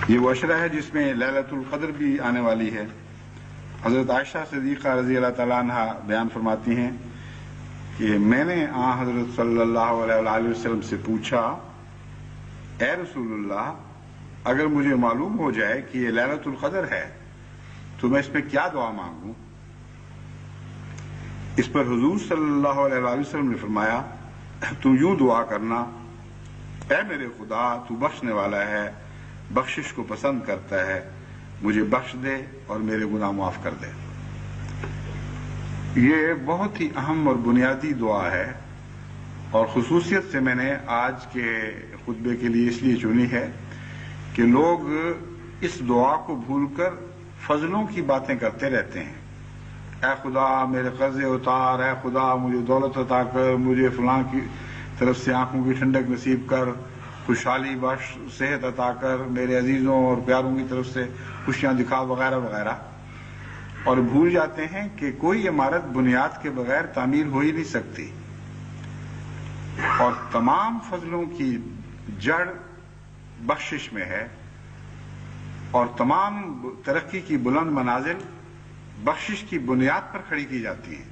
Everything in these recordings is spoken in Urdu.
یہ وہ اشرہ ہے جس میں لیلۃ القدر بھی آنے والی ہے۔ حضرت عائشہ صدیقہ رضی اللہ تعالیٰ عنہ بیان فرماتی ہیں کہ میں نے حضرت صلی اللہ علیہ وآلہ وسلم سے پوچھا، اے رسول اللہ، اگر مجھے معلوم ہو جائے کہ یہ لیلۃ القدر ہے تو میں اس میں کیا دعا مانگوں؟ اس پر حضور صلی اللہ علیہ وآلہ وسلم نے فرمایا، تو یوں دعا کرنا، اے میرے خدا، تو بخشنے والا ہے، بخشش کو پسند کرتا ہے، مجھے بخش دے اور میرے گناہ معاف کر دے۔ یہ بہت ہی اہم اور بنیادی دعا ہے، اور خصوصیت سے میں نے آج کے خطبے کے لیے اس لیے چنی ہے کہ لوگ اس دعا کو بھول کر فضلوں کی باتیں کرتے رہتے ہیں۔ اے خدا میرے قرضے اتار، اے خدا مجھے دولت عطا کر، مجھے فلاں کی طرف سے آنکھوں کی ٹھنڈک نصیب کر، خوشحالی بخش، صحت عطا کر، میرے عزیزوں اور پیاروں کی طرف سے خوشیاں دکھا، وغیرہ وغیرہ، اور بھول جاتے ہیں کہ کوئی عمارت بنیاد کے بغیر تعمیر ہو ہی نہیں سکتی، اور تمام فضلوں کی جڑ بخشش میں ہے، اور تمام ترقی کی بلند منازل بخشش کی بنیاد پر کھڑی کی جاتی ہیں۔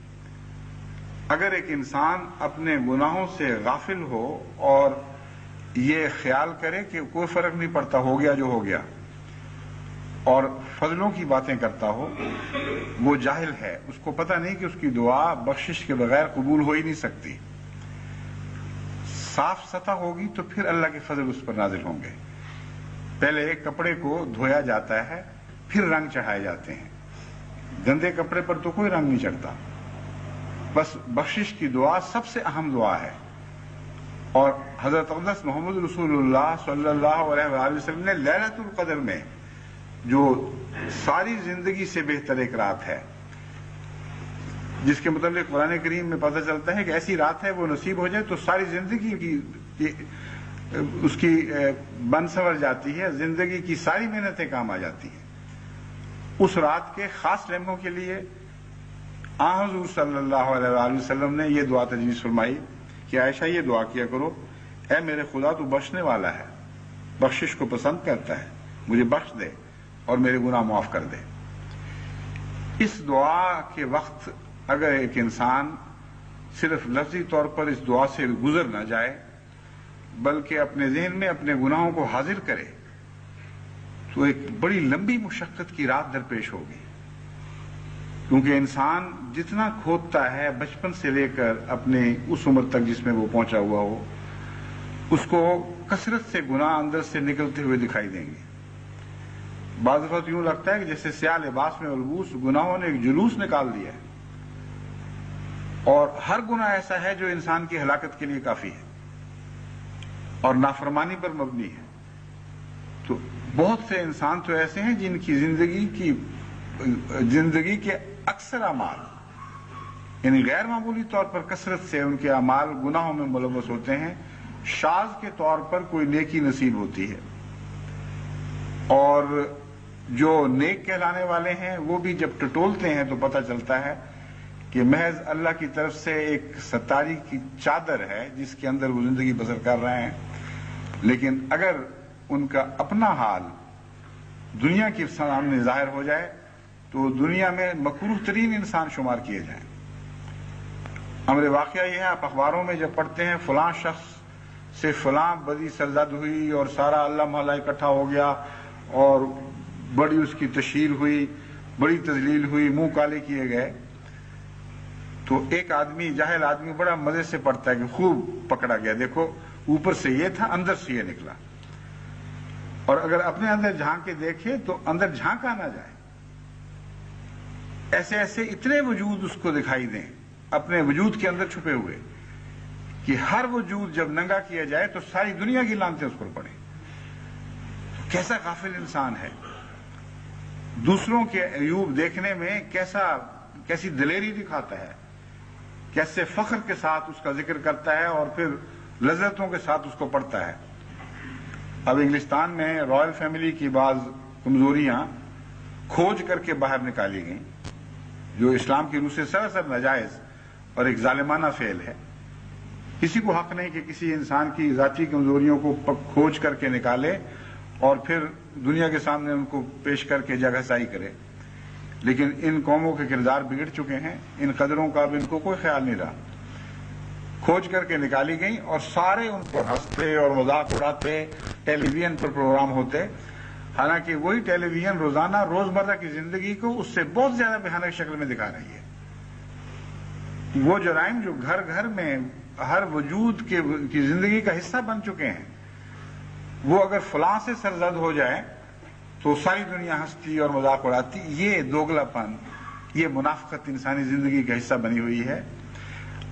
اگر ایک انسان اپنے گناہوں سے غافل ہو اور یہ خیال کرے کہ کوئی فرق نہیں پڑتا، ہو گیا جو ہو گیا، اور فضلوں کی باتیں کرتا ہو، وہ جاہل ہے، اس کو پتہ نہیں کہ اس کی دعا بخشش کے بغیر قبول ہو ہی نہیں سکتی۔ صاف سطح ہوگی تو پھر اللہ کے فضل اس پر نازل ہوں گے۔ پہلے کپڑے کو دھویا جاتا ہے، پھر رنگ چڑھائے جاتے ہیں، گندے کپڑے پر تو کوئی رنگ نہیں چڑھتا۔ بس بخشش کی دعا سب سے اہم دعا ہے، اور حضرت اقدس محمد رسول اللہ صلی اللہ علیہ وآلہ وسلم نے لیلۃ القدر میں، جو ساری زندگی سے بہتر ایک رات ہے، جس کے متعلق قرآن کریم میں پتہ چلتا ہے کہ ایسی رات ہے وہ نصیب ہو جائے تو ساری زندگی کی اس کی بن سنور جاتی ہے، زندگی کی ساری محنتیں کام آ جاتی ہیں۔ اس رات کے خاص لمحوں کے لیے حضور صلی اللہ علیہ وآلہ وسلم نے یہ دعا تجویز فرمائی کہ عائشہ یہ دعا کیا کرو، اے میرے خدا تو بخشنے والا ہے، بخشش کو پسند کرتا ہے، مجھے بخش دے اور میرے گناہ معاف کر دے۔ اس دعا کے وقت اگر ایک انسان صرف لفظی طور پر اس دعا سے گزر نہ جائے بلکہ اپنے ذہن میں اپنے گناہوں کو حاضر کرے تو ایک بڑی لمبی مشقت کی رات درپیش ہوگی، کیونکہ انسان جتنا کھودتا ہے بچپن سے لے کر اپنے اس عمر تک جس میں وہ پہنچا ہوا ہو، اس کو کثرت سے گناہ اندر سے نکلتے ہوئے دکھائی دیں گے۔ بعض وقت یوں لگتا ہے کہ جیسے سیاہ لباس میں ملبوس گناہوں نے ایک جلوس نکال دیا ہے، اور ہر گناہ ایسا ہے جو انسان کی ہلاکت کے لیے کافی ہے اور نافرمانی پر مبنی ہے۔ تو بہت سے انسان تو ایسے ہیں جن کی زندگی کے اکثر اعمال، یعنی غیر معمولی طور پر کثرت سے ان کے اعمال گناہوں میں ملوث ہوتے ہیں، شاذ کے طور پر کوئی نیکی نصیب ہوتی ہے، اور جو نیک کہلانے والے ہیں وہ بھی جب ٹٹولتے ہیں تو پتہ چلتا ہے کہ محض اللہ کی طرف سے ایک ستاری کی چادر ہے جس کے اندر وہ زندگی بسر کر رہے ہیں۔ لیکن اگر ان کا اپنا حال دنیا کے سامنے ظاہر ہو جائے تو دنیا میں مکروہ ترین انسان شمار کیے جائیں۔ امر واقعہ یہ ہے، آپ اخباروں میں جب پڑھتے ہیں فلاں شخص سے فلاں بدی سرزد ہوئی اور سارا اللہ محلہ اکٹھا ہو گیا اور بڑی اس کی تشہیر ہوئی، بڑی تذلیل ہوئی، منہ کالے کیے گئے، تو ایک آدمی، جاہل آدمی، بڑا مزے سے پڑھتا ہے کہ خوب پکڑا گیا، دیکھو اوپر سے یہ تھا اندر سے یہ نکلا۔ اور اگر اپنے اندر جھانک کے دیکھے تو اندر جھانکا نہ جائے، ایسے ایسے اتنے وجود اس کو دکھائی دیں اپنے وجود کے اندر چھپے ہوئے کہ ہر وجود جب ننگا کیا جائے تو ساری دنیا کی لعنتیں اس پر پڑیں۔ کیسا غافل انسان ہے، دوسروں کے عیوب دیکھنے میں کیسی دلیری دکھاتا ہے، کیسے فخر کے ساتھ اس کا ذکر کرتا ہے اور پھر لذتوں کے ساتھ اس کو پڑھتا ہے۔ اب انگلستان میں رائل فیملی کی بعض کمزوریاں کھوج کر کے باہر نکالی گئیں، جو اسلام کی روح سے سراسر ناجائز اور ایک ظالمانہ فعل ہے۔ کسی کو حق نہیں کہ کسی انسان کی ذاتی کمزوریوں کو کھوج کر کے نکالے اور پھر دنیا کے سامنے ان کو پیش کر کے جگہ سائی کرے. لیکن ان قوموں کے کردار بگڑ چکے ہیں، ان قدروں کا اب ان کو کوئی خیال نہیں رہا. کھوج کر کے نکالی گئی اور سارے ان کو ہنستے اور مذاق اڑاتے، ٹیلی ویژن پر پروگرام ہوتے. حالانکہ وہی ٹیلی ویژن روزانہ روزمرہ کی زندگی کو اس سے بہت زیادہ بھیانک شکل میں دکھا رہی ہے. وہ جرائم جو گھر گھر میں ہر وجود کی زندگی کا حصہ بن چکے ہیں، وہ اگر فلاں سے سرزد ہو جائے تو ساری دنیا ہنستی اور مذاق اڑاتی. یہ دوگلا پن، یہ منافقت انسانی زندگی کا حصہ بنی ہوئی ہے،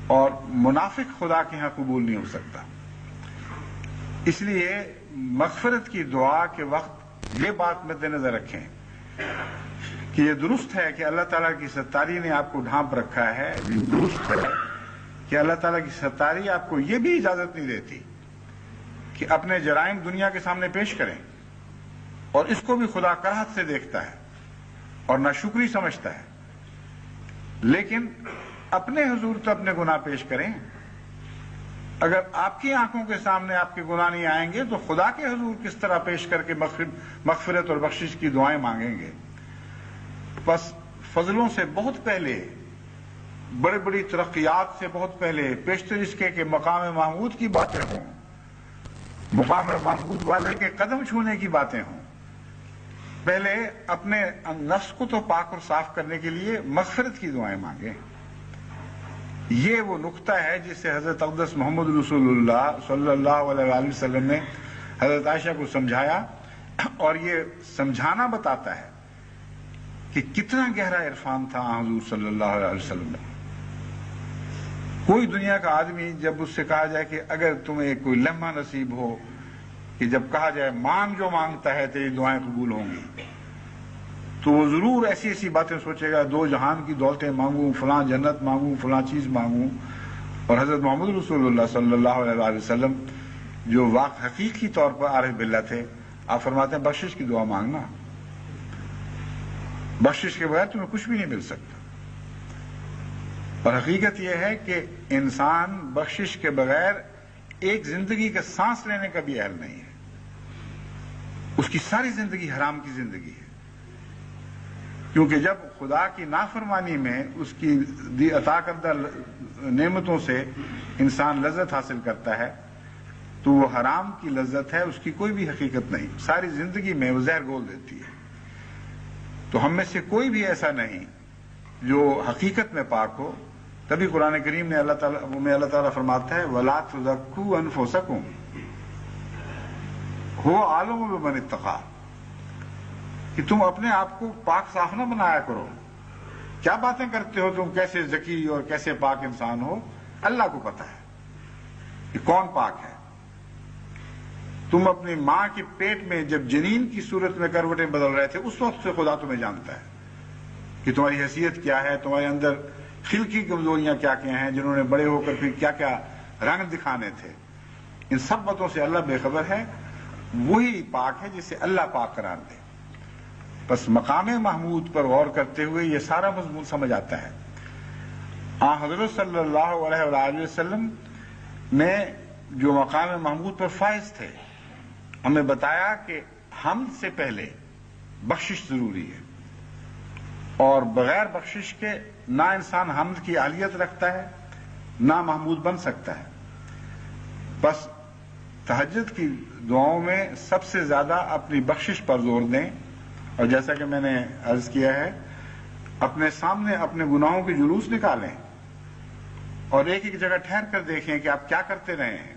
اور منافق خدا کے ہاں قبول نہیں ہو سکتا. اس لیے مغفرت کی دعا کے وقت یہ بات مد نظر رکھیں کہ یہ درست ہے کہ اللہ تعالیٰ کی ستاری نے آپ کو ڈھانپ رکھا ہے. درست ہے کہ اللہ تعالیٰ کی ستاری آپ کو یہ بھی اجازت نہیں دیتی کہ اپنے جرائم دنیا کے سامنے پیش کریں، اور اس کو بھی خدا کراہت سے دیکھتا ہے اور ناشکری سمجھتا ہے. لیکن اپنے حضور تو اپنے گناہ پیش کریں. اگر آپ کی آنکھوں کے سامنے آپ کے گناہ نہیں آئیں گے تو خدا کے حضور کس طرح پیش کر کے مغفرت اور بخشش کی دعائیں مانگیں گے؟ بس فضلوں سے بہت پہلے، بڑی بڑی ترقیات سے بہت پہلے پیشتر اس کے مقام محمود کی باتیں ہوں، مقام محمود والے کے قدم چھونے کی باتیں ہوں. پہلے اپنے نفس کو تو پاک اور صاف کرنے کے لیے مغفرت کی دعائیں مانگیں. یہ وہ نقطہ ہے جس سے حضرت اقدس محمد رسول اللہ صلی اللہ علیہ وسلم نے حضرت عائشہ کو سمجھایا، اور یہ سمجھانا بتاتا ہے کہ کتنا گہرا عرفان تھا حضور صلی اللہ علیہ وسلم میں. کوئی دنیا کا آدمی جب اس سے کہا جائے کہ اگر تمہیں کوئی لمحہ نصیب ہو کہ جب کہا جائے مانگ جو مانگتا ہے تیری دعائیں قبول ہوں گی، تو وہ ضرور ایسی ایسی باتیں سوچے گا، دو جہان کی دولتیں مانگوں، فلاں جنت مانگوں، فلاں چیز مانگوں. اور حضرت محمد رسول اللہ صلی اللہ علیہ وسلم جو حقیقی طور پر عارف باللہ تھے، آپ فرماتے ہیں بخشش کی دعا مانگنا، بخشش کے بغیر تمہیں کچھ بھی نہیں مل سکتا. اور حقیقت یہ ہے کہ انسان بخشش کے بغیر ایک زندگی کا سانس لینے کا بھی اہل نہیں ہے. اس کی ساری زندگی حرام کی زندگی ہے، کیونکہ جب خدا کی نافرمانی میں اس کی عطا کردہ نعمتوں سے انسان لذت حاصل کرتا ہے تو وہ حرام کی لذت ہے، اس کی کوئی بھی حقیقت نہیں. ساری زندگی میں وہ زہر گھول دیتی ہے. تو ہم میں سے کوئی بھی ایسا نہیں جو حقیقت میں پاک ہو. تبھی قرآن کریم نے اللہ تعالیٰ فرماتا ہے وَلَا تُزَكُّوا أَنفُسَكُمْ هُوَ أَعْلَمُ بِمَنِ اتَّقَىٰ، کہ تم اپنے آپ کو پاک صاف نہ بنایا کرو. کیا باتیں کرتے ہو تم، کیسے ذکی اور کیسے پاک انسان ہو؟ اللہ کو پتا ہے کہ کون پاک ہے. تم اپنی ماں کے پیٹ میں جب جنین کی صورت میں کروٹیں بدل رہے تھے، اس وقت سے خدا تمہیں جانتا ہے کہ تمہاری حیثیت کیا ہے، تمہارے اندر خلقی کمزوریاں کیا کیا ہیں، جنہوں نے بڑے ہو کر پھر کیا کیا رنگ دکھانے تھے. ان سب باتوں سے اللہ بے خبر ہے. وہی پاک ہے جسے اللہ پاک قرار دے. بس مقام محمود پر غور کرتے ہوئے یہ سارا مضمون سمجھ آتا ہے. حضرت صلی اللہ علیہ وآلہ وسلم نے جو مقام محمود پر فائز تھے، ہمیں بتایا کہ حمد سے پہلے بخشش ضروری ہے، اور بغیر بخشش کے نہ انسان حمد کی اہلیت رکھتا ہے نہ محمود بن سکتا ہے. بس تہجد کی دعاؤں میں سب سے زیادہ اپنی بخشش پر زور دیں، اور جیسا کہ میں نے عرض کیا ہے اپنے سامنے اپنے گناہوں کے جلوس نکالیں اور ایک ایک جگہ ٹھہر کر دیکھیں کہ آپ کیا کرتے رہے ہیں،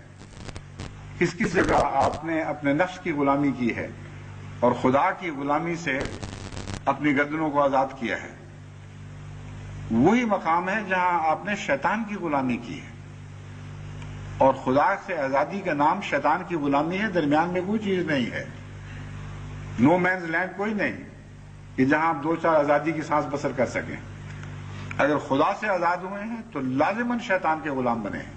کس کس جگہ آپ نے اپنے نفس کی غلامی کی ہے اور خدا کی غلامی سے اپنی گردنوں کو آزاد کیا ہے. وہی مقام ہے جہاں آپ نے شیطان کی غلامی کی ہے، اور خدا سے آزادی کا نام شیطان کی غلامی ہے. درمیان میں کوئی چیز نہیں ہے، نو مینز لینڈ کوئی نہیں کہ جہاں آپ دو چار آزادی کی سانس بسر کر سکیں. اگر خدا سے آزاد ہوئے ہیں تو لازماً شیطان کے غلام بنے ہیں.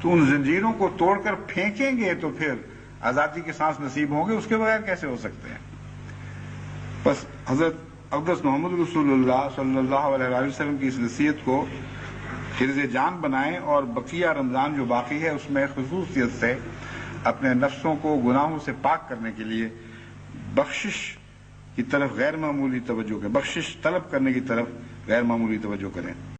تو ان زنجیروں کو توڑ کر پھینکیں گے تو پھر آزادی کی سانس نصیب ہوں گے، اس کے بغیر کیسے ہو سکتے ہیں. بس حضرت اقدس محمد رسول اللہ صلی اللہ علیہ وسلم کی اس نصیحت کو حرز جان بنائیں، اور بقیہ رمضان جو باقی ہے اس میں خصوصیت سے اپنے نفسوں کو گناہوں سے پاک کرنے کے لیے بخشش کی طرف غیر معمولی توجہ کریں، بخشش طلب کرنے کی طرف غیر معمولی توجہ کریں۔